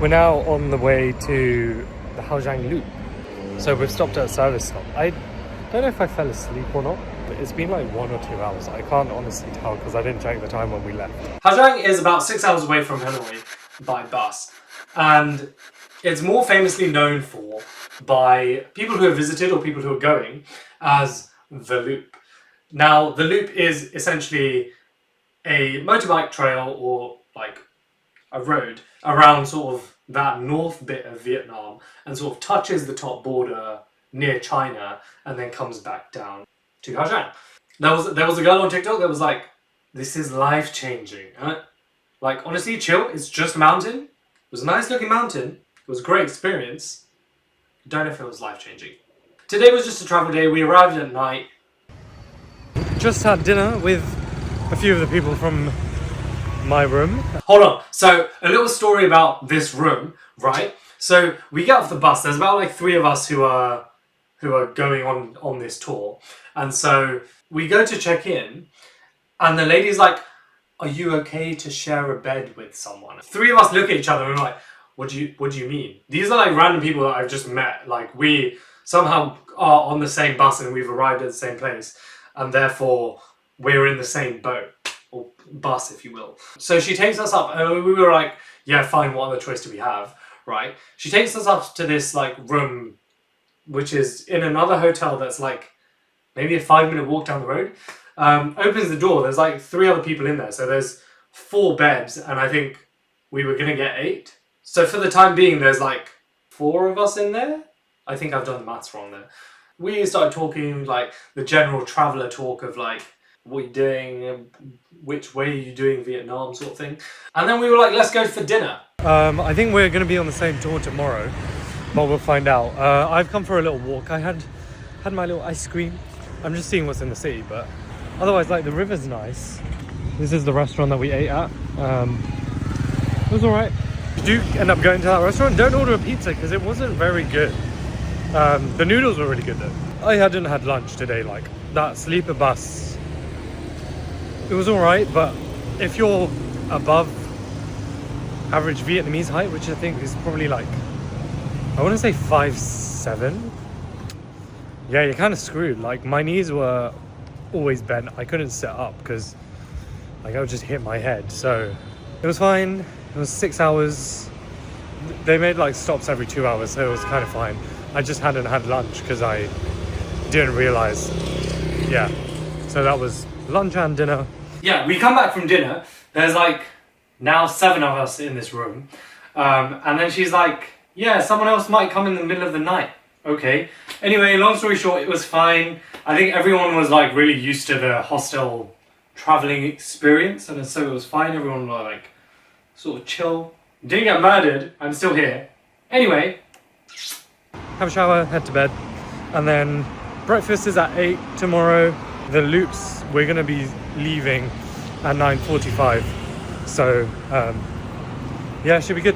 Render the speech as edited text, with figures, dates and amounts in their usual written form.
We're now on the way to the Ha Giang Loop. So we've stopped at a service stop. I don't know if I fell asleep or not, but it's been like 1 or 2 hours. I can't honestly tell because I didn't check the time when we left. Ha Giang is about 6 hours away from Hanoi by bus. And it's more famously known for by people who have visited or people who are going as the Loop. Now, the Loop is essentially a motorbike trail or like a road around sort of that north bit of Vietnam and sort of touches the top border near China and then comes back down to Ha Giang. There was a girl on TikTok that was like, this is life-changing. Like, honestly, chill, it's just a mountain. It was a nice looking mountain. It was a great experience. Don't know if it was life-changing. Today was just a travel day. We arrived at night. Just had dinner with a few of the people from my room. Hold on. So, a little story about this room, right? So, we get off the bus. There's about like 3 of us who are going on this tour. And so, we go to check in and the lady's like, are you okay to share a bed with someone? 3 of us look at each other and we're like, what do you mean? These are like random people that I've just met. Like, we somehow are on the same bus and we've arrived at the same place. And therefore, we're in the same boat. Or bus, if you will. So she takes us up and we were like, yeah, fine, what other choice do we have, right? She takes us up to this like room, which is in another hotel that's like maybe a 5-minute walk down the road. Opens the door, there's like 3 other people in there. So there's 4 beds and I think we were gonna get 8. So for the time being, there's like 4 of us in there. I think I've done the maths wrong there. We started talking like the general traveller talk of like, what are you doing, which way are you doing Vietnam sort of thing. And then we were like, let's go for dinner. I think we're going to be on the same tour tomorrow, but we'll find out. I've come for a little walk. I had my little ice cream. I'm just seeing what's in the city, but otherwise like the river's nice. This is the restaurant that we ate at. It was alright. Do end up going to that restaurant, don't order a pizza because it wasn't very good. The noodles were really good though. I hadn't had lunch today. Like that sleeper bus, it was alright, but if you're above average Vietnamese height, which I think is probably like, I want to say 5'7", yeah, you're kind of screwed. Like my knees were always bent. I couldn't sit up because like I would just hit my head. So it was fine. It was 6 hours. They made like stops every 2 hours, so it was kind of fine. I just hadn't had lunch because I didn't realize. Yeah, so that was lunch and dinner. Yeah, we come back from dinner. There's like now 7 of us in this room. And then she's like, yeah, someone else might come in the middle of the night. Okay. Anyway, long story short, it was fine. I think everyone was like really used to the hostel traveling experience. And so it was fine. Everyone was like sort of chill. Didn't get murdered. I'm still here. Anyway, have a shower, head to bed. And then breakfast is at 8 tomorrow. The Loops, we're going to be leaving at 9:45. So, yeah, should be good.